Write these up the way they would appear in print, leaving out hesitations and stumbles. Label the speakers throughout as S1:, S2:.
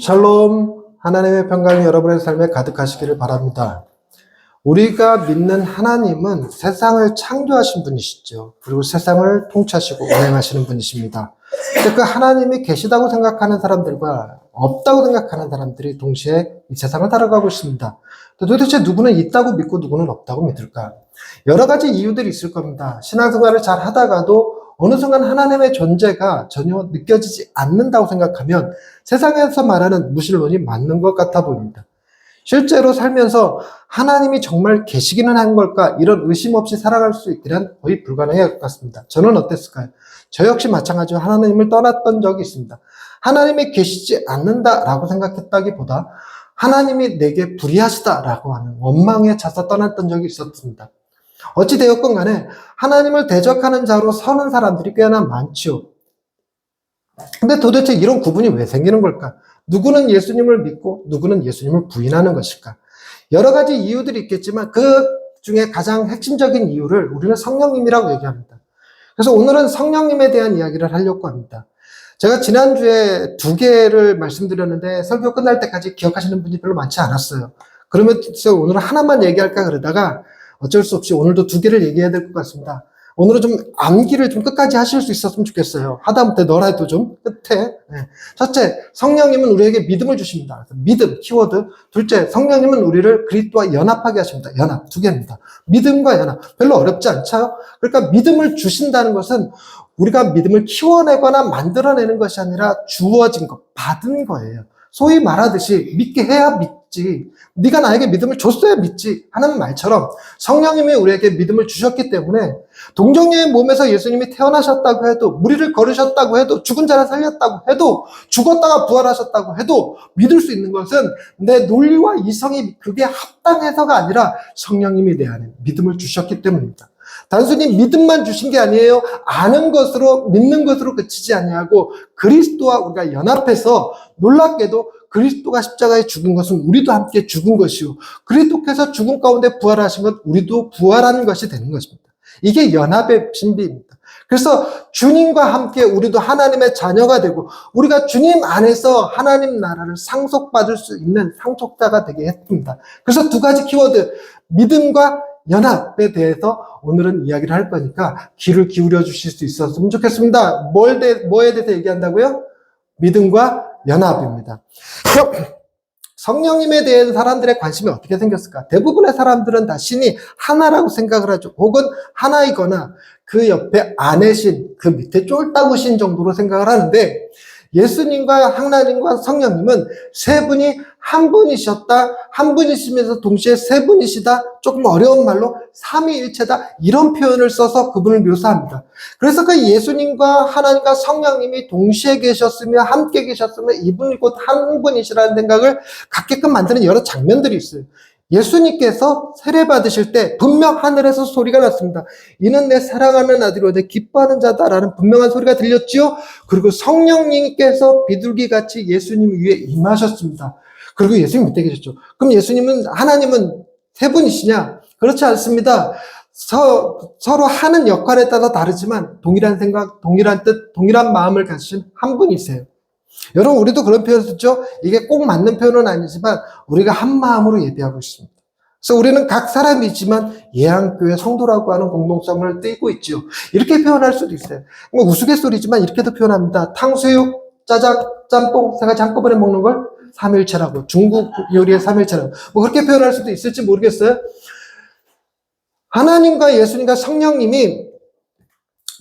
S1: 샬롬, 하나님의 평강이 여러분의 삶에 가득하시기를 바랍니다. 우리가 믿는 하나님은 세상을 창조하신 분이시죠. 그리고 세상을 통치하시고 운행하시는 분이십니다. 그 하나님이 계시다고 생각하는 사람들과 없다고 생각하는 사람들이 동시에 이 세상을 살아가고 있습니다. 도대체 누구는 있다고 믿고 누구는 없다고 믿을까? 여러 가지 이유들이 있을 겁니다. 신앙생활을 잘 하다가도 어느 순간 하나님의 존재가 전혀 느껴지지 않는다고 생각하면 세상에서 말하는 무신론이 맞는 것 같아 보입니다. 실제로 살면서 하나님이 정말 계시기는 한 걸까? 이런 의심 없이 살아갈 수 있기란 거의 불가능할 것 같습니다. 저는 어땠을까요? 저 역시 마찬가지로 하나님을 떠났던 적이 있습니다. 하나님이 계시지 않는다라고 생각했다기보다 하나님이 내게 불의하시다라고 하는 원망에 차서 떠났던 적이 있었습니다. 어찌되었건 간에 하나님을 대적하는 자로 서는 사람들이 꽤나 많지요. 근데 도대체 이런 구분이 왜 생기는 걸까? 누구는 예수님을 믿고 누구는 예수님을 부인하는 것일까? 여러 가지 이유들이 있겠지만 그 중에 가장 핵심적인 이유를 우리는 성령님이라고 얘기합니다. 그래서 오늘은 성령님에 대한 이야기를 하려고 합니다. 제가 지난주에 2개를 말씀드렸는데 설교 끝날 때까지 기억하시는 분이 별로 많지 않았어요. 그러면 오늘은 하나만 얘기할까 그러다가 어쩔 수 없이 오늘도 2개를 얘기해야 될 것 같습니다. 오늘은 좀 암기를 좀 끝까지 하실 수 있었으면 좋겠어요. 하다못해 너라도 좀 끝에. 네. 첫째, 성령님은 우리에게 믿음을 주십니다. 믿음, 키워드. 둘째, 성령님은 우리를 그리스도와 연합하게 하십니다. 연합, 2개입니다. 믿음과 연합. 별로 어렵지 않죠? 그러니까 믿음을 주신다는 것은 우리가 믿음을 키워내거나 만들어내는 것이 아니라 주어진 것, 받은 거예요. 소위 말하듯이 믿게 해야 믿지. 네가 나에게 믿음을 줬어야 믿지 하는 말처럼 성령님이 우리에게 믿음을 주셨기 때문에 동정녀의 몸에서 예수님이 태어나셨다고 해도, 무리를 걸으셨다고 해도, 죽은 자를 살렸다고 해도, 죽었다가 부활하셨다고 해도 믿을 수 있는 것은 내 논리와 이성이 그게 합당해서가 아니라 성령님이 내 안에 믿음을 주셨기 때문입니다. 단순히 믿음만 주신 게 아니에요. 아는 것으로, 믿는 것으로 그치지 아니하고 그리스도와 우리가 연합해서 놀랍게도 그리스도가 십자가에 죽은 것은 우리도 함께 죽은 것이요. 그리스도께서 죽음 가운데 부활하신 것 우리도 부활하는 것이 되는 것입니다. 이게 연합의 신비입니다. 그래서 주님과 함께 우리도 하나님의 자녀가 되고 우리가 주님 안에서 하나님 나라를 상속받을 수 있는 상속자가 되게 했습니다. 그래서 2가지 키워드, 믿음과 연합에 대해서 오늘은 이야기를 할 거니까 귀를 기울여 주실 수 있었으면 좋겠습니다. 뭐에 대해서 얘기한다고요? 믿음과 연합입니다. 성령님에 대한 사람들의 관심이 어떻게 생겼을까? 대부분의 사람들은 다 신이 하나라고 생각을 하죠. 혹은 하나이거나 그 옆에 아내 신, 그 밑에 쫄따구 신 정도로 생각을 하는데 예수님과 하나님과 성령님은 세 분이 한 분이셨다, 한 분이시면서 동시에 세 분이시다, 조금 어려운 말로 삼위일체다 이런 표현을 써서 그분을 묘사합니다. 그래서 그 예수님과 하나님과 성령님이 동시에 계셨으며 함께 계셨으며 이분이 곧 한 분이시라는 생각을 갖게끔 만드는 여러 장면들이 있어요. 예수님께서 세례 받으실 때 분명 하늘에서 소리가 났습니다. 이는 내 사랑하는 아들이요 내 기뻐하는 자다라는 분명한 소리가 들렸지요. 그리고 성령님께서 비둘기같이 예수님 위에 임하셨습니다. 그리고 예수님 밑에 계셨죠. 그럼 예수님은, 하나님은 세 분이시냐? 그렇지 않습니다. 서로 하는 역할에 따라 다르지만 동일한 생각, 동일한 뜻, 동일한 마음을 가지신 한 분이세요. 여러분, 우리도 그런 표현 쓰죠? 이게 꼭 맞는 표현은 아니지만 우리가 한 마음으로 예배하고 있습니다. 그래서 우리는 각 사람이지만 예한교회 성도라고 하는 공동성을 띠고 있죠. 이렇게 표현할 수도 있어요. 뭐 우스갯소리지만 이렇게도 표현합니다. 탕수육, 짜장, 짬뽕, 세 가지 한꺼번에 먹는 걸 삼일체라고, 중국 요리의 삼일체라고. 뭐 그렇게 표현할 수도 있을지 모르겠어요. 하나님과 예수님과 성령님이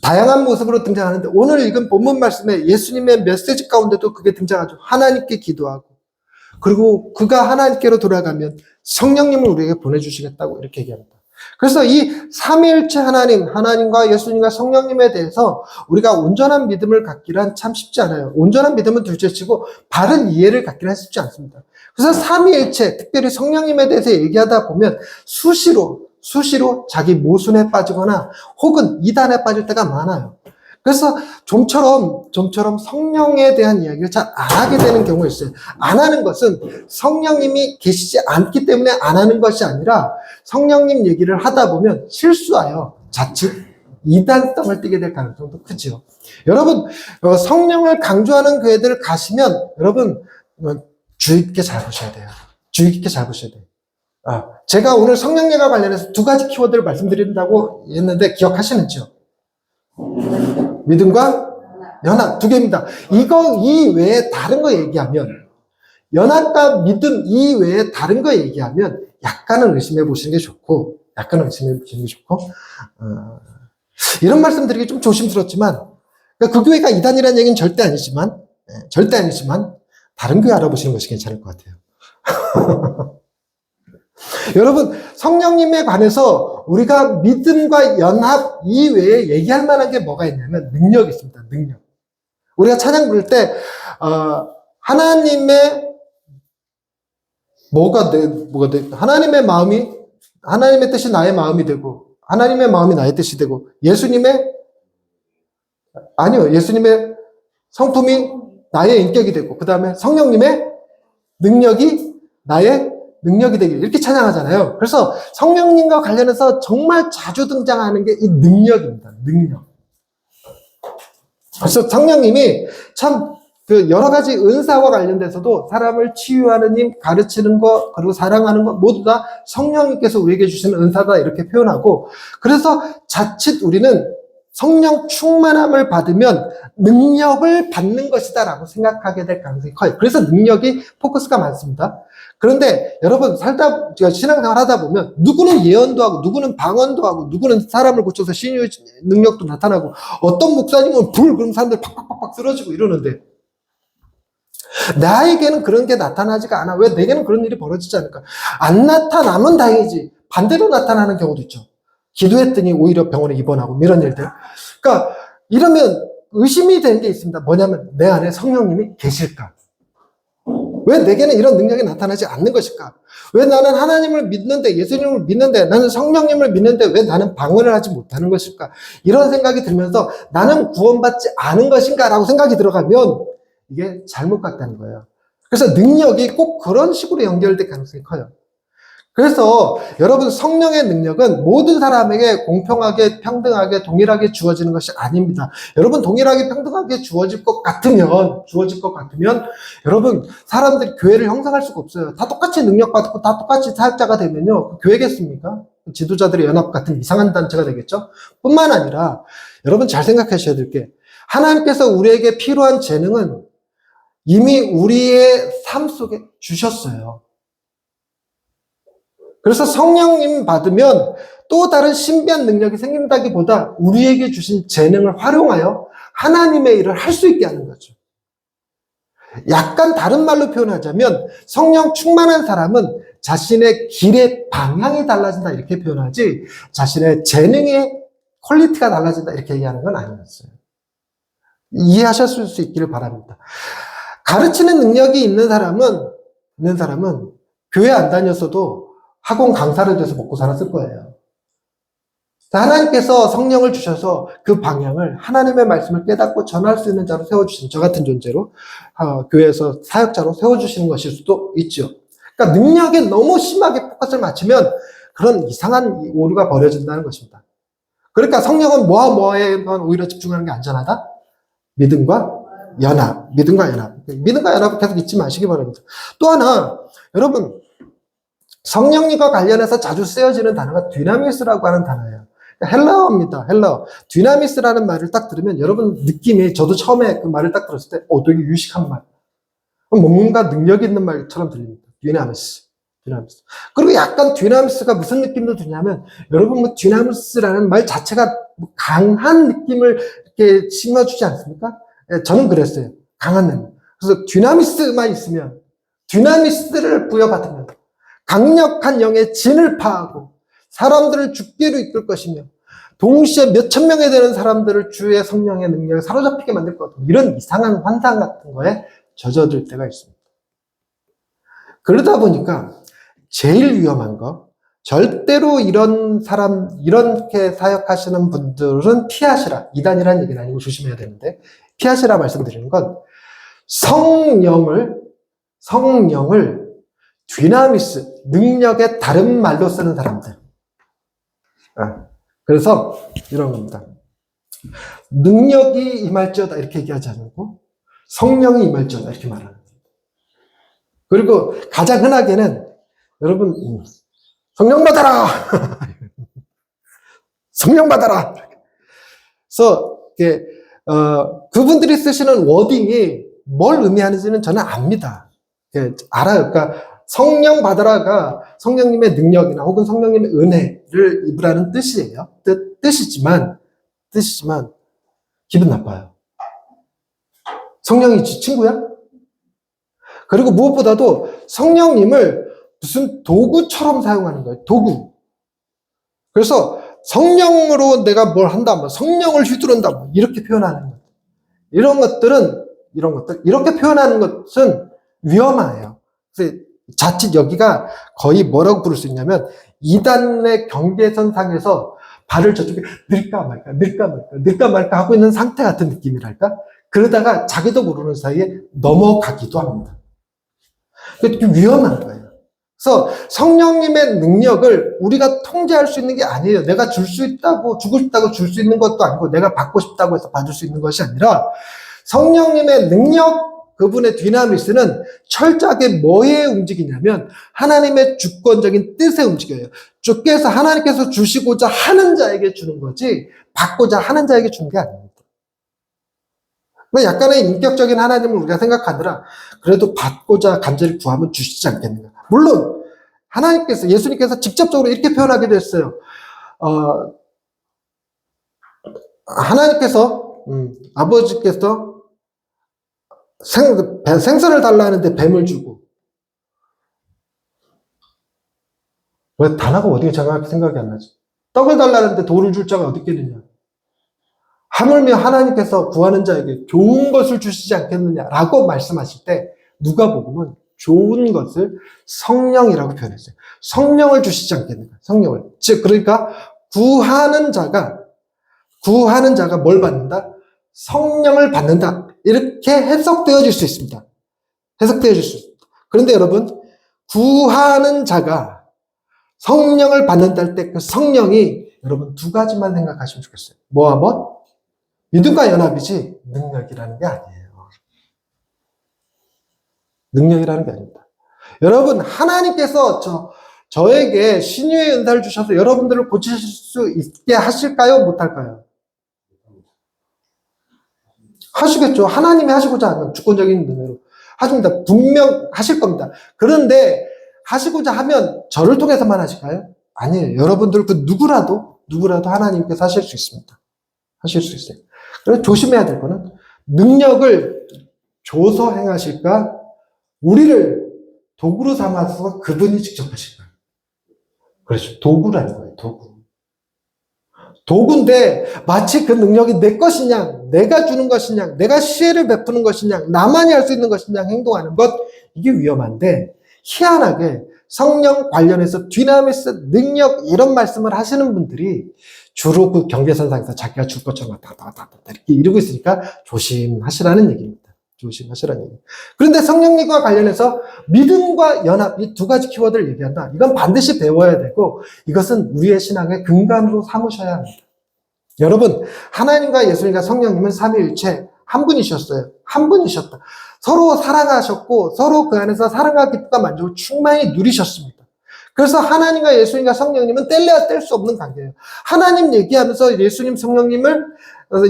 S1: 다양한 모습으로 등장하는데 오늘 읽은 본문 말씀에 예수님의 메시지 가운데도 그게 등장하죠. 하나님께 기도하고 그리고 그가 하나님께로 돌아가면 성령님을 우리에게 보내주시겠다고 이렇게 얘기합니다. 그래서 이 삼위일체 하나님, 하나님과 예수님과 성령님에 대해서 우리가 온전한 믿음을 갖기란 참 쉽지 않아요. 온전한 믿음은 둘째치고 바른 이해를 갖기란 쉽지 않습니다. 그래서 삼위일체, 특별히 성령님에 대해서 얘기하다 보면 수시로 자기 모순에 빠지거나 혹은 이단에 빠질 때가 많아요. 그래서 좀처럼 성령에 대한 이야기를 잘 안 하게 되는 경우가 있어요. 안 하는 것은 성령님이 계시지 않기 때문에 안 하는 것이 아니라 성령님 얘기를 하다 보면 실수하여 자칫 이단성을 띠게 될 가능성도 크죠. 여러분, 성령을 강조하는 교회들 가시면 여러분 주의 깊게 잘 보셔야 돼요. 주의 깊게 잘 보셔야 돼요. 제가 오늘 성령님과 관련해서 두 가지 키워드를 말씀드린다고 했는데 기억하시는지요? 믿음과 연합 두 개입니다. 이거 이외에 다른 거 얘기하면, 연합과 믿음 이외에 다른 거 얘기하면 약간은 의심해 보시는 게 좋고, 이런 말씀 드리기 좀 조심스럽지만, 그러니까 그 교회가 이단이라는 얘기는 절대 아니지만 다른 교회 알아보시는 것이 괜찮을 것 같아요. 여러분, 성령님에 관해서 우리가 믿음과 연합 이외에 얘기할 만한 게 뭐가 있냐면 능력이 있습니다. 능력. 우리가 찬양 부를 때 하나님의 하나님의 뜻이 나의 마음이 되고, 하나님의 마음이 나의 뜻이 되고, 예수님의 성품이 나의 인격이 되고, 그 다음에 성령님의 능력이 나의 능력이 되길, 이렇게 찬양하잖아요. 그래서 성령님과 관련해서 정말 자주 등장하는 게 이 능력입니다. 능력. 그래서 성령님이 참 여러 가지 은사와 관련돼서도 사람을 치유하는 힘, 가르치는 것, 그리고 사랑하는 것 모두 다 성령님께서 우리에게 주시는 은사다 이렇게 표현하고, 그래서 자칫 우리는 성령 충만함을 받으면 능력을 받는 것이다 라고 생각하게 될 가능성이 커요. 그래서 능력이 포커스가 많습니다. 그런데 여러분, 신앙생활 하다 보면 누구는 예언도 하고, 누구는 방언도 하고, 누구는 사람을 고쳐서 신유 능력도 나타나고, 어떤 목사님은 그럼 사람들 팍팍팍 쓰러지고 이러는데, 나에게는 그런 게 나타나지가 않아. 왜 내게는 그런 일이 벌어지지 않을까? 안 나타나면 다행이지, 반대로 나타나는 경우도 있죠. 기도했더니 오히려 병원에 입원하고 이런 일들. 그러니까 이러면 의심이 되는 게 있습니다. 뭐냐면 내 안에 성령님이 계실까? 왜 내게는 이런 능력이 나타나지 않는 것일까? 왜 나는 하나님을 믿는데, 예수님을 믿는데, 나는 성령님을 믿는데 왜 나는 방언을 하지 못하는 것일까? 이런 생각이 들면서 나는 구원받지 않은 것인가? 라고 생각이 들어가면 이게 잘못 같다는 거예요. 그래서 능력이 꼭 그런 식으로 연결될 가능성이 커요. 그래서 여러분, 성령의 능력은 모든 사람에게 공평하게, 평등하게, 동일하게 주어지는 것이 아닙니다. 여러분, 동일하게, 평등하게 주어질 것 같으면 여러분, 사람들이 교회를 형성할 수가 없어요. 다 똑같이 능력받고 다 똑같이 사역자가 되면요, 교회겠습니까? 지도자들의 연합 같은 이상한 단체가 되겠죠? 뿐만 아니라 여러분 잘 생각하셔야 될 게, 하나님께서 우리에게 필요한 재능은 이미 우리의 삶 속에 주셨어요. 그래서 성령님 받으면 또 다른 신비한 능력이 생긴다기보다 우리에게 주신 재능을 활용하여 하나님의 일을 할 수 있게 하는 거죠. 약간 다른 말로 표현하자면 성령 충만한 사람은 자신의 길의 방향이 달라진다 이렇게 표현하지, 자신의 재능의 퀄리티가 달라진다 이렇게 얘기하는 건 아니었어요. 이해하셨을 수 있기를 바랍니다. 가르치는 능력이 있는 사람은 교회 안 다녔어도 학원 강사를 돼서 먹고 살았을 거예요. 하나님께서 성령을 주셔서 그 방향을, 하나님의 말씀을 깨닫고 전할 수 있는 자로 세워주신, 저 같은 존재로 교회에서 사역자로 세워주시는 것일 수도 있죠. 그러니까 능력에 너무 심하게 포커스를 맞추면 그런 이상한 오류가 벌어진다는 것입니다. 그러니까 성령은 뭐에만 오히려 집중하는 게 안전하다? 믿음과 연합. 믿음과 연합 계속 잊지 마시기 바랍니다. 또 하나, 여러분, 성령님과 관련해서 자주 쓰여지는 단어가 디나미스라고 하는 단어예요. 헬라어입니다. 헬라어. 디나미스라는 말을 딱 들으면 여러분 느낌이, 저도 처음에 그 말을 딱 들었을 때 되게 유식한 말, 뭔가 능력 있는 말처럼 들립니다. 디나미스. 그리고 약간 디나미스가 무슨 느낌도 드냐면, 여러분 디나미스라는 말 자체가 강한 느낌을 이렇게 심어주지 않습니까? 저는 그랬어요. 강한 느낌. 그래서 디나미스만 있으면, 디나미스를 부여받으면 강력한 영의 진을 파하고 사람들을 죽게로 이끌 것이며 동시에 몇천 명에 되는 사람들을 주의 성령의 능력에 사로잡히게 만들 것 같은 이런 이상한 환상 같은 거에 젖어들 때가 있습니다. 그러다 보니까 제일 위험한 거, 절대로 이렇게 사역하시는 분들은 피하시라. 이단이라는 얘기는 아니고 조심해야 되는데, 피하시라 말씀드리는 건 성령을 디나미스, 능력의 다른 말로 쓰는 사람들. 그래서 이런 겁니다. 능력이 임할지어다 이렇게 얘기하지 않고 성령이 임할지어다 이렇게 말하는 겁니다. 그리고 가장 흔하게는 여러분 성령 받아라. 성령 받아라. 그래서 그분들이 쓰시는 워딩이 뭘 의미하는지는 저는 압니다. 알아요. 그러니까 성령 받아라가 성령님의 능력이나 혹은 성령님의 은혜를 입으라는 뜻이에요. 뜻이지만 기분 나빠요. 성령이 지 친구야? 그리고 무엇보다도 성령님을 무슨 도구처럼 사용하는 거예요. 도구. 그래서 성령으로 내가 뭘 한다, 뭐 성령을 휘두른다, 뭐 이렇게 표현하는 것. 이런 것들, 이렇게 표현하는 것은 위험해요. 그래서 자칫 여기가 거의 뭐라고 부를 수 있냐면, 이단의 경계선상에서 발을 저쪽에 넣을까 말까 하고 있는 상태 같은 느낌이랄까? 그러다가 자기도 모르는 사이에 넘어가기도 합니다. 그게 위험한 거예요. 그래서 성령님의 능력을 우리가 통제할 수 있는 게 아니에요. 내가 줄 수 있다고, 주고 싶다고 줄 수 있는 것도 아니고, 내가 받고 싶다고 해서 받을 수 있는 것이 아니라, 성령님의 능력, 그분의 디나미스는 철저하게 뭐에 움직이냐면, 하나님의 주권적인 뜻에 움직여요. 주께서 하나님께서 주시고자 하는 자에게 주는 거지, 받고자 하는 자에게 주는 게 아닙니다. 약간의 인격적인 하나님을 우리가 생각하느라 그래도 받고자 간절히 구하면 주시지 않겠는가. 물론 하나님께서, 예수님께서 직접적으로 이렇게 표현하기도 했어요. 하나님께서 아버지께서 생선을 달라 하는데 뱀을 주고, 왜 단어가 어디에 정확히 생각이 안 나지? 떡을 달라 하는데 돌을 줄 자가 어디 있겠느냐. 하물며 하나님께서 구하는 자에게 좋은 것을 주시지 않겠느냐라고 말씀하실 때 누가복음은 좋은 것을 성령이라고 표현했어요. 성령을 주시지 않겠는가. 성령을. 즉 그러니까 구하는 자가 뭘 받는다? 성령을 받는다. 이렇게 해석되어질 수 있습니다. 해석되어질 수 있습니다. 그런데 여러분, 구하는 자가 성령을 받는다 할 때 그 성령이 여러분 두 가지만 생각하시면 좋겠어요. 뭐와 뭐? 믿음과 연합이지 능력이라는 게 아니에요. 능력이라는 게 아닙니다. 여러분, 하나님께서 저에게 신유의 은사를 주셔서 여러분들을 고치실 수 있게 하실까요? 못할까요? 하시겠죠. 하나님이 하시고자 하면 주권적인 능력으로 하십니다. 분명 하실 겁니다. 그런데 하시고자 하면 저를 통해서만 하실까요? 아니에요. 여러분들 그 누구라도 하나님께서 하실 수 있습니다. 하실 수 있어요. 그래서 조심해야 될 거는 능력을 줘서 행하실까? 우리를 도구로 삼아서 그분이 직접 하실까? 그렇죠. 도구라는 거예요. 도구인데 마치 그 능력이 내 것이냐, 내가 주는 것이냐, 내가 시혜를 베푸는 것이냐, 나만이 할 수 있는 것이냐 행동하는 것, 이게 위험한데 희한하게 성령 관련해서 디나미스, 능력 이런 말씀을 하시는 분들이 주로 그 경계선상에서 자기가 줄 것처럼 이렇게 이러고 있으니까 조심하시라는 얘기입니다. 조심하시라는 얘기. 그런데 성령님과 관련해서 믿음과 연합, 이 두 가지 키워드를 얘기한다. 이건 반드시 배워야 되고 이것은 우리의 신앙의 근간으로 삼으셔야 합니다. 여러분, 하나님과 예수님과 성령님은 삼위일체 한 분이셨어요. 한 분이셨다. 서로 사랑하셨고 서로 그 안에서 사랑과 기쁨과 만족을 충만히 누리셨습니다. 그래서 하나님과 예수님과 성령님은 뗄래야 뗄 수 없는 관계예요. 하나님 얘기하면서 예수님, 성령님을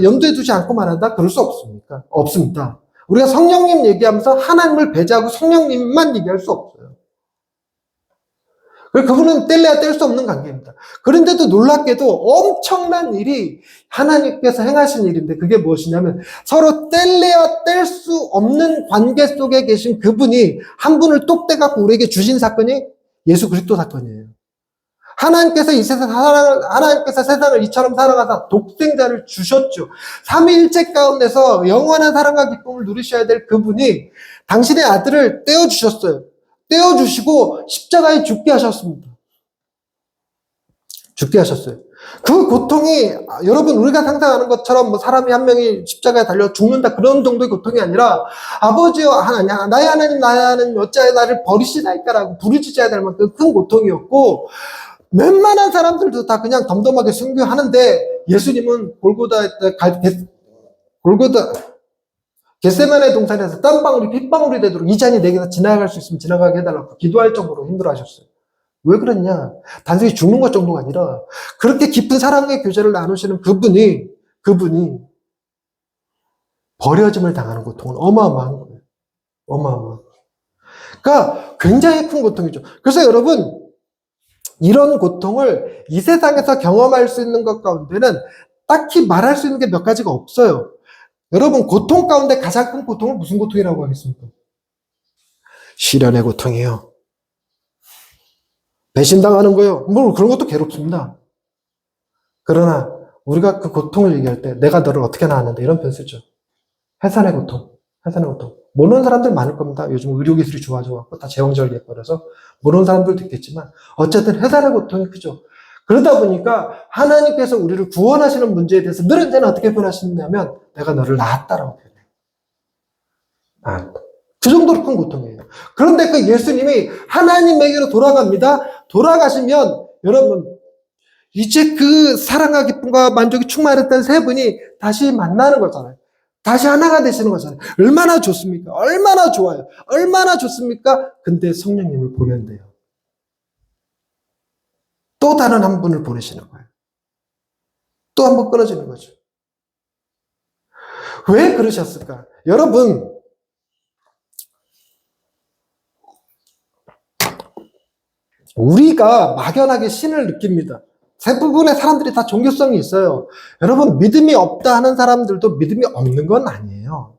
S1: 염두에 두지 않고 말한다? 그럴 수 없습니까? 없습니다. 우리가 성령님 얘기하면서 하나님을 배제하고 성령님만 얘기할 수 없어요. 그분은 뗄래야 뗄 수 없는 관계입니다. 그런데도 놀랍게도 엄청난 일이 하나님께서 행하신 일인데 그게 무엇이냐면 서로 뗄래야 뗄 수 없는 관계 속에 계신 그분이 한 분을 똑 떼갖고 우리에게 주신 사건이 예수 그리스도 사건이에요. 하나님께서 하나님께서 세상을 이처럼 사랑하사 독생자를 주셨죠. 삼위일체 가운데서 영원한 사랑과 기쁨을 누리셔야 될 그분이 당신의 아들을 떼어주셨어요. 떼어주시고 십자가에 죽게 하셨습니다. 죽게 하셨어요. 그 고통이 여러분 우리가 상상하는 것처럼 뭐 사람이 한 명이 십자가에 달려 죽는다 그런 정도의 고통이 아니라 아버지여 하나님, 나의 하나님 나의 하나님 어찌하여 나를 버리시나이까라고 부르짖어야 될 만큼 큰 고통이었고 웬만한 사람들도 다 그냥 덤덤하게 순교하는데 예수님은 골고다 겟세마네 동산에서 땀방울이 핏방울이 되도록 이 잔이 내게서 지나갈 수 있으면 지나가게 해달라고 기도할 정도로 힘들어하셨어요. 왜 그랬냐? 단순히 죽는 것 정도가 아니라 그렇게 깊은 사랑의 교제를 나누시는 그분이 버려짐을 당하는 고통은 어마어마한 거예요. 어마어마한 거예요. 그러니까 굉장히 큰 고통이죠. 그래서 여러분, 이런 고통을 이 세상에서 경험할 수 있는 것 가운데는 딱히 말할 수 있는 게 몇 가지가 없어요. 여러분, 고통 가운데 가장 큰 고통은 무슨 고통이라고 하겠습니까? 시련의 고통이에요. 배신당하는 거예요. 뭐 그런 것도 괴롭습니다. 그러나 우리가 그 고통을 얘기할 때 내가 너를 어떻게 낳았는데 이런 표현 쓰죠. 해산의 고통. 해산의 고통. 모르는 사람들 많을 겁니다. 요즘 의료기술이 좋아져갖고 다 제왕절개버려서 모르는 사람들도 있겠지만 어쨌든 해산의 고통이 크죠. 그러다 보니까 하나님께서 우리를 구원하시는 문제에 대해서 늘 언제나 어떻게 표현하시냐면 내가 너를 낳았다라고 표현해요. 낳았다. 그 정도로 큰 고통이에요. 그런데 그 예수님이 하나님에게로 돌아갑니다. 돌아가시면 여러분 이제 그 사랑과 기쁨과 만족이 충만했던 세 분이 다시 만나는 거잖아요. 다시 하나가 되시는 거잖아요. 얼마나 좋습니까? 얼마나 좋아요. 얼마나 좋습니까? 근데 성령님을 보낸대요. 또 다른 한 분을 보내시는 거예요. 또 한 번 끊어지는 거죠. 왜 그러셨을까? 여러분, 우리가 막연하게 신을 느낍니다. 대부분의 사람들이 다 종교성이 있어요. 여러분, 믿음이 없다 하는 사람들도 믿음이 없는 건 아니에요.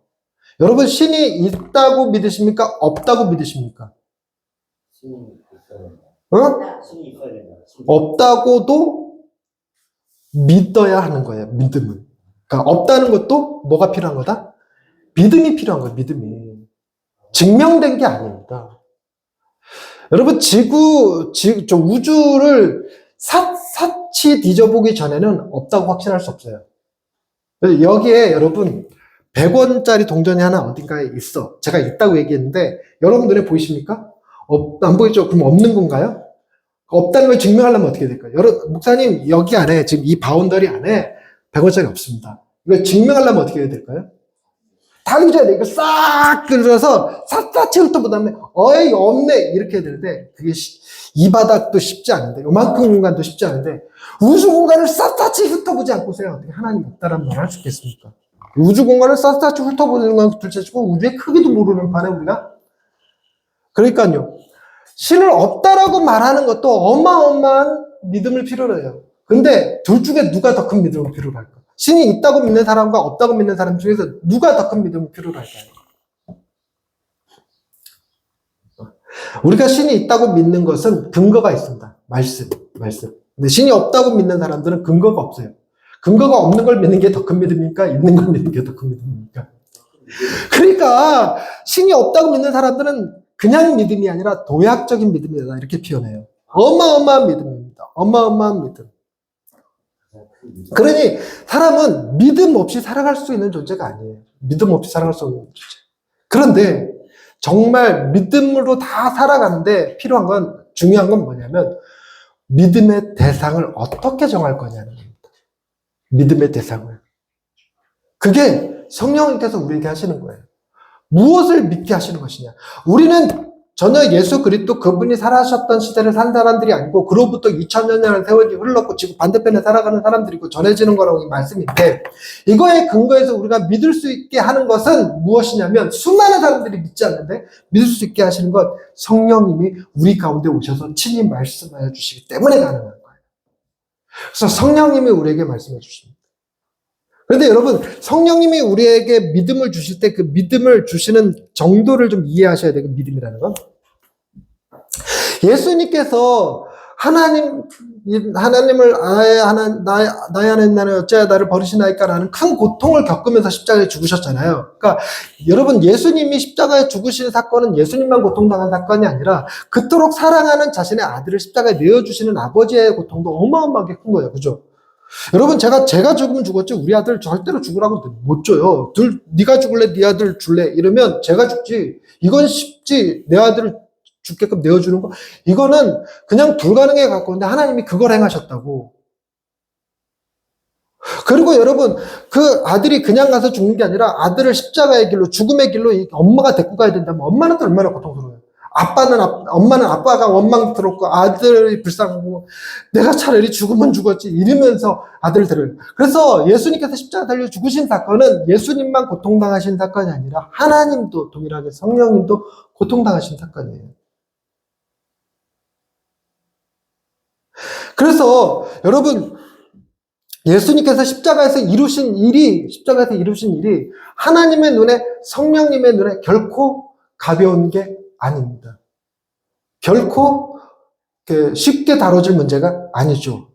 S1: 여러분, 신이 있다고 믿으십니까? 없다고 믿으십니까? 없다고도 믿어야 하는 거예요, 믿음은. 그러니까 없다는 것도 뭐가 필요한 거다? 믿음이 필요한 거예요, 믿음이. 증명된 게 아닙니다. 여러분, 우주를 사치 뒤져보기 전에는 없다고 확신할 수 없어요. 여기에 여러분 100원짜리 동전이 하나 어딘가에 있어. 제가 있다고 얘기했는데 여러분 눈에 보이십니까? 안 보이죠? 그럼 없는 건가요? 없다는 걸 증명하려면 어떻게 될까요? 목사님 여기 안에 지금 이 바운더리 안에 100원짜리 없습니다. 이걸 증명하려면 어떻게 해야 될까요? 당겨야 돼. 이거 싹 들어서 샅샅이 훑어본 다음에 어이 없네 이렇게 해야 되는데 그게 이 바닥도 쉽지 않은데 요만큼 공간도 쉽지 않은데 우주 공간을 샅샅이 훑어보지 않고서야 어떻게 하나님 없다라는 말을 할 수 있겠습니까? 우주 공간을 샅샅이 훑어보는 건 둘째치고 우주의 크기도 모르는 판에 우리가 그러니까요. 신을 없다라고 말하는 것도 어마어마한 믿음을 필요로 해요. 근데 둘 중에 누가 더 큰 믿음을 필요로 할까? 신이 있다고 믿는 사람과 없다고 믿는 사람 중에서 누가 더 큰 믿음을 필요로 할까요? 우리가 신이 있다고 믿는 것은 근거가 있습니다. 말씀. 근데 신이 없다고 믿는 사람들은 근거가 없어요. 근거가 없는 걸 믿는 게 더 큰 믿음입니까? 있는 걸 믿는 게 더 큰 믿음입니까? 그러니까 신이 없다고 믿는 사람들은 그냥 믿음이 아니라 도약적인 믿음이다 이렇게 표현해요. 어마어마한 믿음입니다. 어마어마한 믿음. 그러니 사람은 믿음 없이 살아갈 수 있는 존재가 아니에요. 믿음 없이 살아갈 수 없는 존재. 그런데 정말 믿음으로 다 살아가는데 필요한 건 중요한 건 뭐냐면 믿음의 대상을 어떻게 정할 거냐는 겁니다. 믿음의 대상을. 그게 성령님께서 우리에게 하시는 거예요. 무엇을 믿게 하시는 것이냐. 우리는 전혀 예수 그리스도 그분이 살아셨던 시대를 산 사람들이 아니고 그로부터 2000년이라는 세월이 흘렀고 지금 반대편에 살아가는 사람들이고 전해지는 거라고 이 말씀인데 이거에 근거해서 우리가 믿을 수 있게 하는 것은 무엇이냐면 수많은 사람들이 믿지 않는데 믿을 수 있게 하시는 것 성령님이 우리 가운데 오셔서 친히 말씀하여 주시기 때문에 가능한 거예요. 그래서 성령님이 우리에게 말씀해 주십니다. 그런데 여러분 성령님이 우리에게 믿음을 주실 때 그 믿음을 주시는 정도를 좀 이해하셔야 돼요. 그 믿음이라는 건. 예수님께서 하나님을 나의 하나님 나는 어찌하여 나를 버리시나이까라는 큰 고통을 겪으면서 십자가에 죽으셨잖아요. 그러니까 여러분 예수님이 십자가에 죽으시는 사건은 예수님만 고통당한 사건이 아니라 그토록 사랑하는 자신의 아들을 십자가에 내어주시는 아버지의 고통도 어마어마하게 큰 거예요. 그죠? 여러분 제가 죽으면 죽었지 우리 아들 절대로 죽으라고 못 줘요. 네가 죽을래 네 아들 줄래 이러면 제가 죽지. 이건 쉽지. 내 아들을 죽게끔 내어주는 거 이거는 그냥 불가능해 갖고 근데 하나님이 그걸 행하셨다고. 그리고 여러분, 그 아들이 그냥 가서 죽는 게 아니라 아들을 십자가의 길로, 죽음의 길로 엄마가 데리고 가야 된다면 엄마는 또 얼마나 고통스러워요. 엄마는 아빠가 원망스럽고 아들이 불쌍하고 내가 차라리 죽으면 죽었지 이러면서 아들을 데려요. 그래서 예수님께서 십자가 달려 죽으신 사건은 예수님만 고통당하신 사건이 아니라 하나님도 동일하게 성령님도 고통당하신 사건이에요. 그래서 여러분, 예수님께서 십자가에서 이루신 일이 하나님의 눈에, 성령님의 눈에 결코 가벼운 게 아닙니다. 결코 쉽게 다뤄질 문제가 아니죠.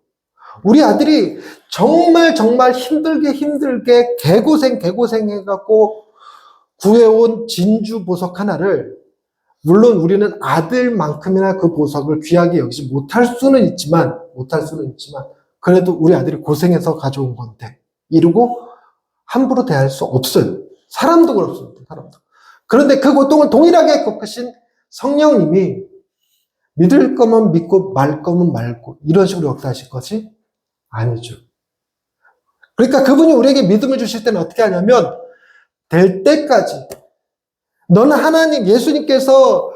S1: 우리 아들이 정말 힘들게 개고생해갖고 구해온 진주 보석 하나를, 물론 우리는 아들만큼이나 그 보석을 귀하게 여기지 못할 수는 있지만 그래도 우리 아들이 고생해서 가져온 건데 이러고 함부로 대할 수 없어요. 사람도 그렇습니다. 사람도. 그런데 그 고통을 동일하게 겪으신 성령님이 믿을 거면 믿고 말 거면 말고 이런 식으로 역사하실 것이 아니죠. 그러니까 그분이 우리에게 믿음을 주실 때는 어떻게 하냐면 될 때까지 너는 하나님, 예수님께서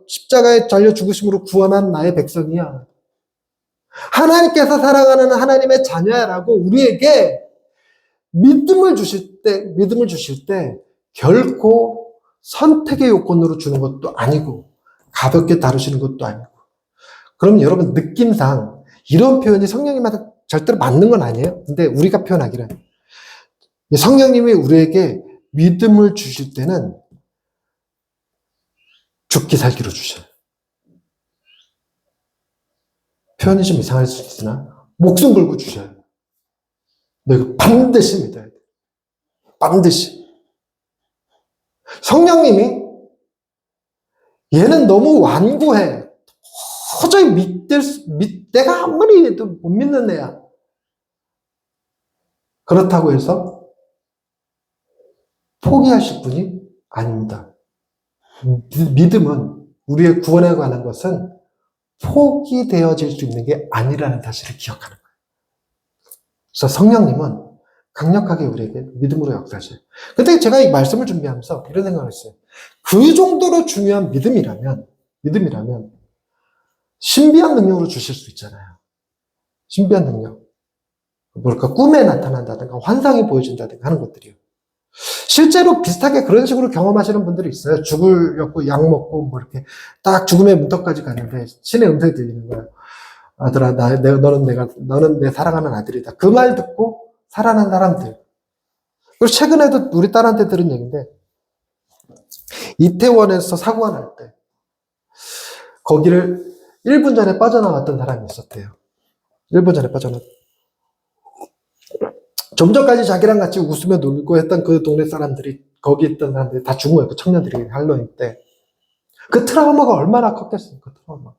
S1: 십자가에 달려 죽으심으로 구원한 나의 백성이야. 하나님께서 사랑하는 하나님의 자녀야라고 우리에게 믿음을 주실 때 결코 선택의 요건으로 주는 것도 아니고 가볍게 다루시는 것도 아니고. 그럼 여러분 느낌상 이런 표현이 성령님한테 절대로 맞는 건 아니에요. 근데 우리가 표현하기는 성령님이 우리에게 믿음을 주실 때는 죽기 살기로 주셔요. 표현이 좀 이상할 수 있으나 목숨 걸고 주셔요. 너희가 반드시 믿어야 돼. 반드시. 성령님이 얘는 너무 완고해. 도저히 내가 아무리 해도 못 믿는 애야. 그렇다고 해서 포기하실 분이 아닙니다. 믿음은, 우리의 구원에 관한 것은 포기되어질 수 있는 게 아니라는 사실을 기억하는 거예요. 그래서 성령님은 강력하게 우리에게 믿음으로 역사하셔요. 근데 제가 이 말씀을 준비하면서 이런 생각을 했어요. 그 정도로 중요한 믿음이라면 신비한 능력으로 주실 수 있잖아요. 신비한 능력. 뭘까? 꿈에 나타난다든가 환상이 보여진다든가 하는 것들이요. 실제로 비슷하게 그런 식으로 경험하시는 분들이 있어요. 죽으려고 약 먹고 뭐 이렇게 딱 죽음의 문턱까지 갔는데 신의 음성이 들리는 거예요. 아들아, 너는 내 사랑하는 아들이다. 그 말 듣고 살아난 사람들. 그리고 최근에도 우리 딸한테 들은 얘기인데, 이태원에서 사고가 날 때 거기를 1분 전에 빠져나왔던 사람이 있었대요. 1분 전에 빠져나왔. 좀 전까지 자기랑 같이 웃으며 놀고 했던 그 동네 사람들이, 거기 있던 사람들이 다 죽은 거예요. 그 청년들이 할로윈 때. 그 트라우마가 얼마나 컸겠어요. 그 트라우마.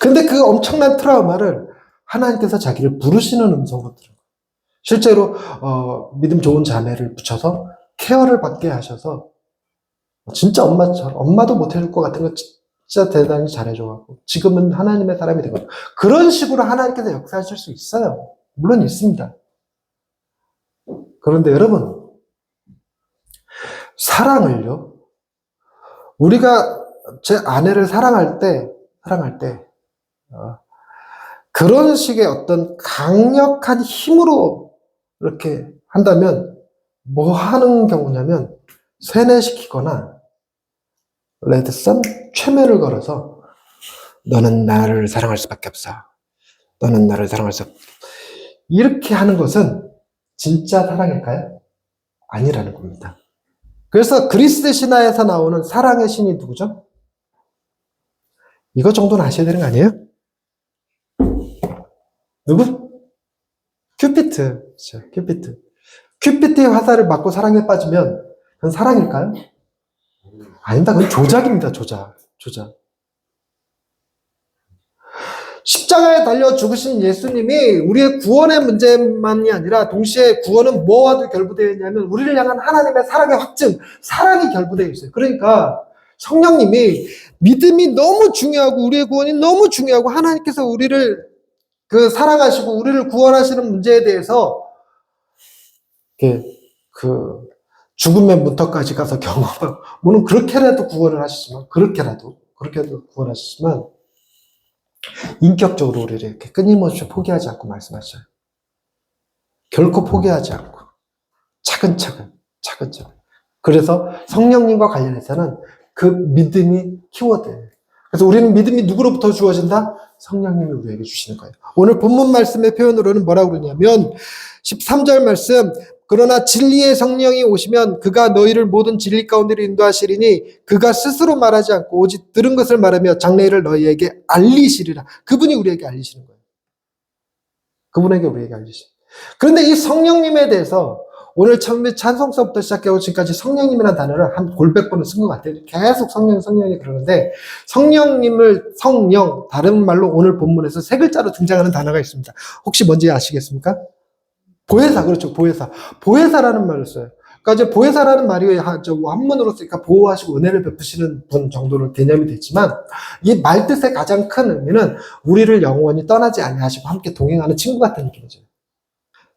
S1: 근데 그 엄청난 트라우마를 하나님께서 자기를 부르시는 음성으로 들은 거예요. 실제로 믿음 좋은 자매를 붙여서 케어를 받게 하셔서 진짜 엄마처럼, 엄마도 못해줄 것 같은 거 진짜 대단히 잘해줘가지고 지금은 하나님의 사람이 되거든요. 그런 식으로 하나님께서 역사하실 수 있어요. 물론 있습니다. 그런데 여러분, 사랑을요, 우리가 제 아내를 사랑할 때 그런 식의 어떤 강력한 힘으로 이렇게 한다면 뭐 하는 경우냐면 세뇌시키거나 레드선 최면을 걸어서 너는 나를 사랑할 수밖에 없어. 너는 나를 사랑할 수 없어. 이렇게 하는 것은 진짜 사랑일까요? 아니라는 겁니다. 그래서 그리스 신화에서 나오는 사랑의 신이 누구죠? 이것 정도는 아셔야 되는 거 아니에요? 누구? 큐피트. 그렇죠. 큐피트. 큐피트의 화살을 맞고 사랑에 빠지면 그건 사랑일까요? 아닙니다. 그건 조작입니다. 조작. 십자가에 달려 죽으신 예수님이 우리의 구원의 문제만이 아니라 동시에 구원은 뭐와도 결부되어 있냐면 우리를 향한 하나님의 사랑의 확증, 사랑이 결부되어 있어요. 그러니까 성령님이 믿음이 너무 중요하고 우리의 구원이 너무 중요하고 하나님께서 우리를 그 사랑하시고 우리를 구원하시는 문제에 대해서 그 죽음의 문턱까지 가서 경험하고, 물론 그렇게라도 구원을 하시지만, 그렇게라도 구원하시지만, 인격적으로 우리를 이렇게 끊임없이 포기하지 않고 말씀하셔요. 결코 포기하지 않고, 차근차근. 그래서 성령님과 관련해서는 그 믿음이 키워드예요. 그래서 우리는 믿음이 누구로부터 주어진다? 성령님이 우리에게 주시는 거예요. 오늘 본문 말씀의 표현으로는 뭐라고 그러냐면 13절 말씀, 그러나 진리의 성령이 오시면 그가 너희를 모든 진리 가운데로 인도하시리니 그가 스스로 말하지 않고 오직 들은 것을 말하며 장래일을 너희에게 알리시리라. 그분이 우리에게 알리시는 거예요. 그분에게 우리에게 알리시는 거예요. 그런데 이 성령님에 대해서 오늘 처음에 찬송서부터 시작해서 지금까지 성령님이라는 단어를 한 골백 번을 쓴 것 같아요. 계속 성령이 그러는데, 성령님을 성령, 다른 말로 오늘 본문에서 세 글자로 등장하는 단어가 있습니다. 혹시 뭔지 아시겠습니까? 보혜사, 그렇죠. 보혜사라는 말을 써요. 그러니까 이제 보혜사라는 말이 한문으로 쓰니까 보호하시고 은혜를 베푸시는 분 정도로 개념이 되지만, 이 말 뜻의 가장 큰 의미는 우리를 영원히 떠나지 아니하시고 함께 동행하는 친구 같은 느낌이죠.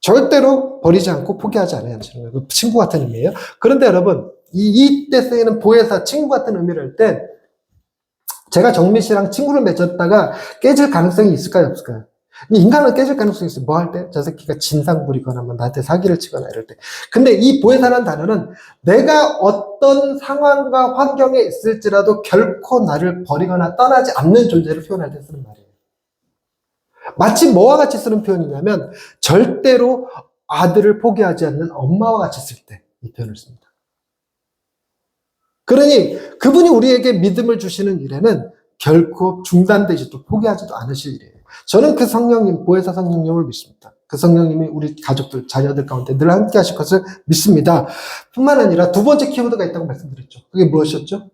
S1: 절대로 버리지 않고 포기하지 않아야 하시는 거예요. 친구 같은 의미예요. 그런데 여러분, 이때 쓰이는 보혜사, 친구 같은 의미를 할 때, 제가 정민 씨랑 친구를 맺었다가 깨질 가능성이 있을까요, 없을까요? 인간은 깨질 가능성이 있어요. 뭐 할 때? 저 새끼가 진상 부리거나 뭐 나한테 사기를 치거나 이럴 때. 근데 이 보혜사라는 단어는 내가 어떤 상황과 환경에 있을지라도 결코 나를 버리거나 떠나지 않는 존재를 표현할 때 쓰는 말이에요. 마치 뭐와 같이 쓰는 표현이냐면 절대로 아들을 포기하지 않는 엄마와 같이 쓸 때 이 표현을 씁니다. 그러니 그분이 우리에게 믿음을 주시는 일에는 결코 중단되지도 포기하지도 않으실 일이에요. 저는 그 성령님, 보혜사 성령님을 믿습니다. 그 성령님이 우리 가족들, 자녀들 가운데 늘 함께 하실 것을 믿습니다. 뿐만 아니라 두 번째 키워드가 있다고 말씀드렸죠. 그게 무엇이었죠?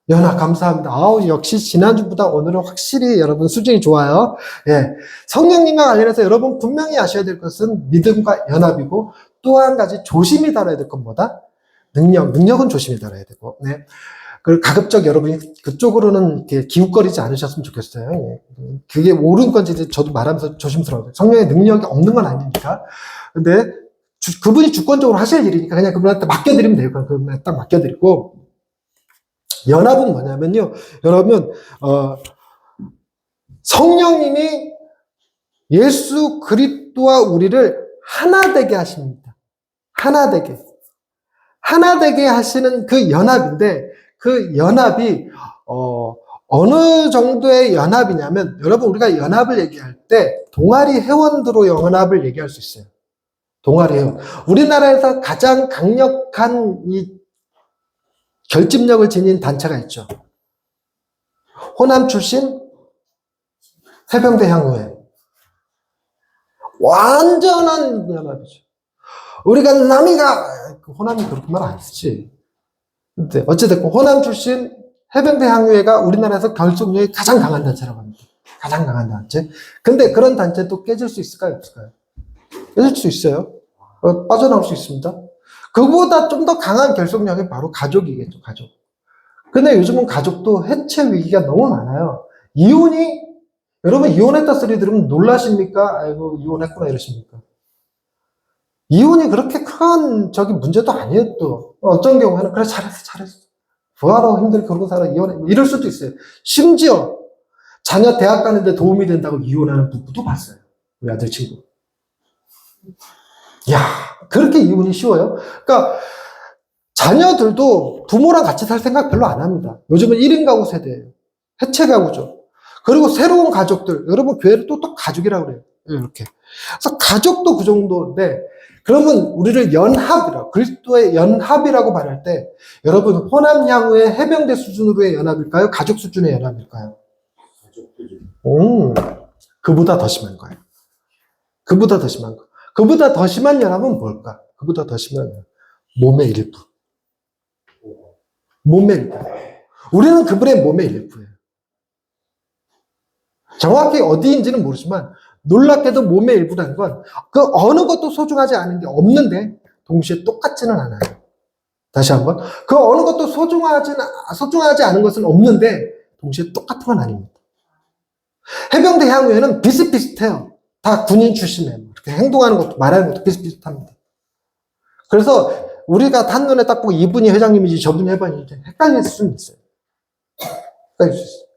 S1: 연합. 감사합니다. 아우, 역시 지난주보다 오늘은 확실히 여러분 수준이 좋아요. 예. 성령님과 관련해서 여러분 분명히 아셔야 될 것은 믿음과 연합이고, 또 한 가지 조심히 다뤄야 될 건 뭐다? 능력은 조심히 다뤄야 되고, 네. 그리고 가급적 여러분이 그쪽으로는 이렇게 기웃거리지 않으셨으면 좋겠어요. 예. 그게 옳은 건지 저도 말하면서 조심스러워요. 성령의 능력이 없는 건 아니니까. 근데 그분이 주권적으로 하실 일이니까 그냥 그분한테 맡겨드리면 돼요. 그분한테 딱 맡겨드리고, 연합은 뭐냐면요, 여러분, 성령님이 예수 그리스도와 우리를 하나 되게 하십니다. 하나 되게 하시는 그 연합인데, 그 연합이 어느 정도의 연합이냐면, 여러분 우리가 연합을 얘기할 때 동아리 회원들로 연합을 얘기할 수 있어요. 동아리 회원. 우리나라에서 가장 강력한 이 결집력을 지닌 단체가 있죠. 호남 출신 해병대 향후회. 완전한 연합이죠. 우리가 남이가, 호남이 그렇게 말 안 쓰지. 근데 어찌됐건 호남 출신 해병대 향후회가 우리나라에서 결속력이 가장 강한 단체라고 합니다. 가장 강한 단체. 근데 그런 단체도 깨질 수 있을까요, 없을까요? 깨질 수 있어요. 빠져나올 수 있습니다. 그보다 좀 더 강한 결속력이 바로 가족이겠죠, 가족. 근데 요즘은 가족도 해체 위기가 너무 많아요. 여러분 이혼했다 소리 들으면 놀라십니까? 아이고, 이혼했구나 이러십니까? 이혼이 그렇게 큰 문제도 아니에요, 또. 어떤 경우에는, 그래, 잘했어. 부하라고 힘들게 결혼 살아, 이혼해. 이럴 수도 있어요. 심지어, 자녀 대학 가는데 도움이 된다고 이혼하는 부부도 봤어요. 우리 아들 친구. 이야, 그렇게 이혼이 쉬워요? 그러니까, 자녀들도 부모랑 같이 살 생각 별로 안 합니다. 요즘은 1인 가구 세대예요. 해체 가구죠. 그리고 새로운 가족들, 여러분 교회를 또 가족이라고 그래요. 이렇게. 그래서 가족도 그 정도인데, 그러면 우리를 그리스도의 연합이라고 말할 때, 여러분 호남 향후의 해병대 수준으로의 연합일까요? 가족 수준의 연합일까요? 그보다 더 심한 거예요. 그보다 더 심한 거. 그보다 더 심한 연합은 뭘까? 그보다 더 심한 연합. 몸의 일부. 몸의 일부. 우리는 그분의 몸의 일부예요. 정확히 어디인지는 모르지만, 놀랍게도 몸의 일부라는 건 그 어느 것도 소중하지 않은 게 없는데 동시에 똑같지는 않아요. 다시 한번, 그 어느 것도 소중하지 않은 것은 없는데 동시에 똑같은 건 아닙니다. 해병대 향후에는 비슷비슷해요. 다 군인 출신이에요. 이렇게 행동하는 것도 말하는 것도 비슷비슷합니다. 그래서 우리가 한눈에 딱 보고 이분이 회장님이지 저분이 회장님이지 헷갈릴 수는 있어요. 헷갈릴 수 있어요.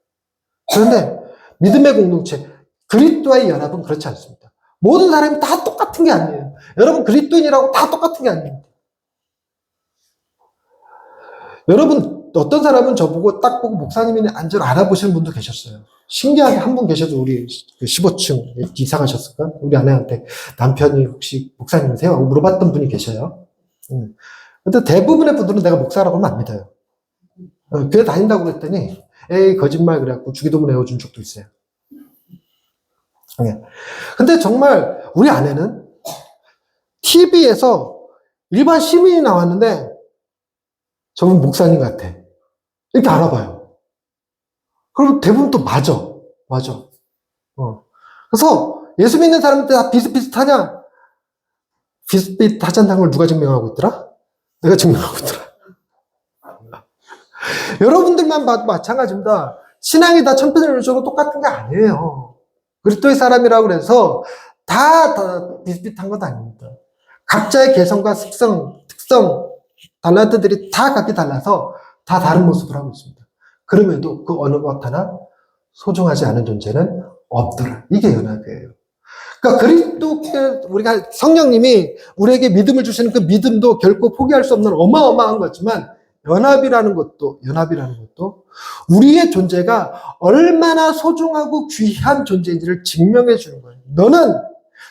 S1: 그런데 믿음의 공동체, 그리스도와의 연합은 그렇지 않습니다. 모든 사람이 다 똑같은 게 아니에요. 여러분 그리스도인이라고 다 똑같은 게 아닙니다. 여러분 어떤 사람은 저보고 딱 보고 목사님이 줄 알아보시는 분도 계셨어요. 신기하게 한 분 계셔도 우리 15층 이사 가셨을까? 우리 아내한테 남편이 혹시 목사님이세요? 하고 물어봤던 분이 계셔요. 근데 대부분의 분들은 내가 목사라고 하면 안 믿어요. 교회 다닌다고 그랬더니 에이 거짓말 그래갖고 주기도문 외워준 적도 있어요. 근데 정말 우리 아내는 TV에서 일반 시민이 나왔는데 저분 목사님 같아. 이렇게 알아봐요. 그럼 대부분 또 맞아. 그래서 예수 믿는 사람들 다 비슷비슷하냐? 비슷비슷하지 않다는 걸 누가 증명하고 있더라? 내가 증명하고 있더라. 여러분들만 봐도 마찬가지입니다. 신앙이 다 천편일률적으로 똑같은 게 아니에요. 그리스도의 사람이라고 그래서 다 비슷비슷한 건 아닙니다. 각자의 개성과 특성, 달란트들이 다 각기 달라서 다 다른 모습을 하고 있습니다. 그럼에도 그 어느 것 하나 소중하지 않은 존재는 없더라. 이게 연합이에요. 그러니까 그리스도께 우리가 성령님이 우리에게 믿음을 주시는 그 믿음도 결코 포기할 수 없는 어마어마한 거지만 연합이라는 것도 우리의 존재가 얼마나 소중하고 귀한 존재인지를 증명해 주는 거예요. 너는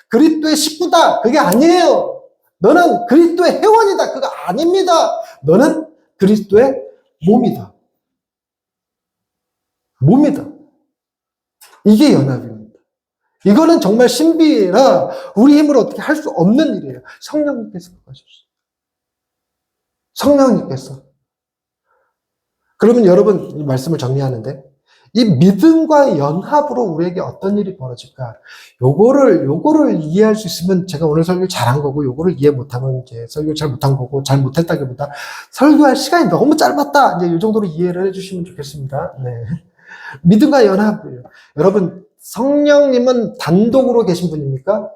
S1: 그리스도의 식구다. 그게 아니에요. 너는 그리스도의 회원이다. 그거 아닙니다. 너는 그리스도의 몸이다. 이게 연합입니다. 이거는 정말 신비라 우리 힘으로 어떻게 할 수 없는 일이에요. 성령님께서 하셨어요. 성령님께서. 그러면 여러분 이 말씀을 정리하는데 이 믿음과 연합으로 우리에게 어떤 일이 벌어질까? 요거를 이해할 수 있으면 제가 오늘 설교 잘한 거고, 요거를 이해 못하면 이제 설교 잘 못한 거고, 잘 못했다기보다 설교할 시간이 너무 짧았다. 이제 이 정도로 이해를 해주시면 좋겠습니다. 네. 믿음과 연합이에요. 여러분, 성령님은 단독으로 계신 분입니까?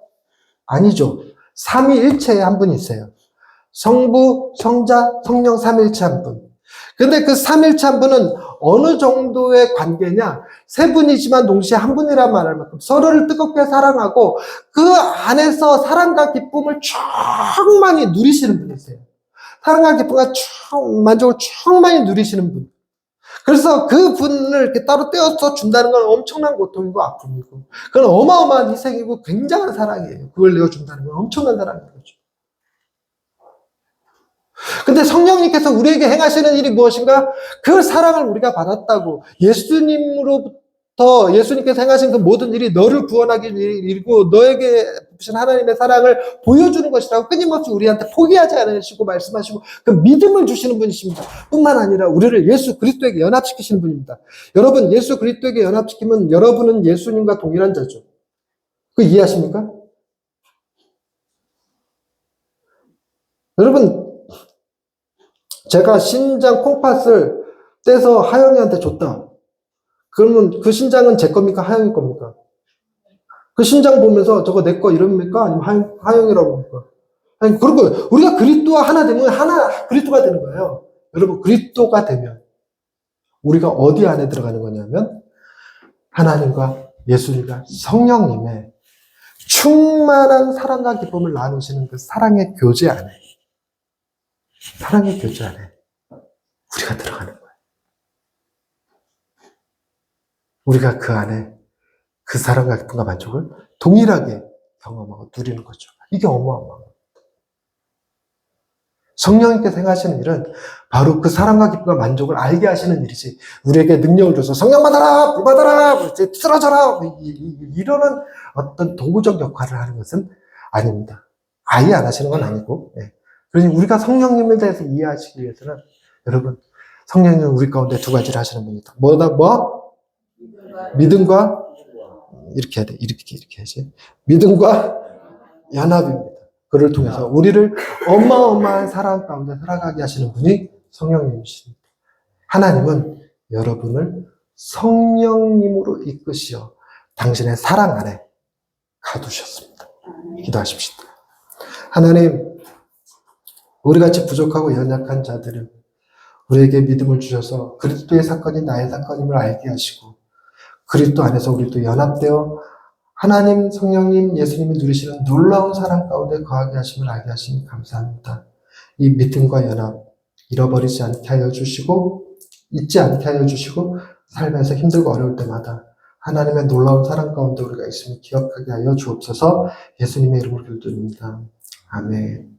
S1: 아니죠. 삼위일체의 한 분이 있어요. 성부, 성자, 성령 삼위일체 한 분. 근데 그 삼일체 한 분은 어느 정도의 관계냐? 세 분이지만 동시에 한 분이란 말할 만큼 서로를 뜨겁게 사랑하고 그 안에서 사랑과 기쁨을 충만히 누리시는 분이세요. 사랑과 기쁨과 만족을 충만히 누리시는 분. 그래서 그 분을 이렇게 따로 떼어서 준다는 건 엄청난 고통이고 아픔이고 그건 어마어마한 희생이고 굉장한 사랑이에요. 그걸 내어준다는 건 엄청난 사랑인 거죠. 근데 성령님께서 우리에게 행하시는 일이 무엇인가? 그 사랑을 우리가 받았다고 예수님께서 행하신 그 모든 일이 너를 구원하기 일이고 너에게 주신 하나님의 사랑을 보여주는 것이라고 끊임없이 우리한테 포기하지 않으시고 말씀하시고 그 믿음을 주시는 분이십니다. 뿐만 아니라 우리를 예수 그리스도에게 연합시키시는 분입니다. 여러분 예수 그리스도에게 연합시키면 여러분은 예수님과 동일한 자죠. 그 이해하십니까? 여러분 제가 신장 콩팥을 떼서 하영이한테 줬다. 그러면 그 신장은 제 겁니까? 하영이 겁니까? 그 신장 보면서 저거 내 거 이럽니까? 아니면 하영이라고 합니까? 아니, 그리고 우리가 그리스도와 하나 되면 하나 그리스도가 되는 거예요. 여러분 그리스도가 되면 우리가 어디 안에 들어가는 거냐면 하나님과 예수님과 성령님의 충만한 사랑과 기쁨을 나누시는 그 사랑의 교제 안에 우리가 들어가는 거예요. 우리가 그 안에 그 사랑과 기쁨과 만족을 동일하게 경험하고 누리는 거죠. 이게 어마어마한 겁니다. 성령님께서 행하시는 일은 바로 그 사랑과 기쁨과 만족을 알게 하시는 일이지 우리에게 능력을 줘서 성령 받아라, 불 받아라, 쓰러져라 이러는 어떤 도구적 역할을 하는 것은 아닙니다. 아예 안 하시는 건 아니고 그러니 우리가 성령님에 대해서 이해하시기 위해서는 여러분 성령님은 우리 가운데 두 가지를 하시는 분이다. 믿음과 이렇게 해야 돼. 이렇게 해야지. 믿음과 연합입니다. 그를 통해서 우리를 어마어마한 사랑 가운데 살아가게 하시는 분이 성령님이십니다. 하나님은 여러분을 성령님으로 이끄시어 당신의 사랑 안에 가두셨습니다. 기도하십시다. 하나님, 우리같이 부족하고 연약한 자들은 우리에게 믿음을 주셔서 그리스도의 사건이 나의 사건임을 알게 하시고 그리스도 안에서 우리도 연합되어 하나님, 성령님, 예수님이 누리시는 놀라운 사랑 가운데 거하게 하심을 알게 하시니 감사합니다. 이 믿음과 연합 잃어버리지 않게 하여 주시고 잊지 않게 하여 주시고 삶에서 힘들고 어려울 때마다 하나님의 놀라운 사랑 가운데 우리가 있음을 기억하게 하여 주옵소서. 예수님의 이름으로 기도드립니다. 아멘.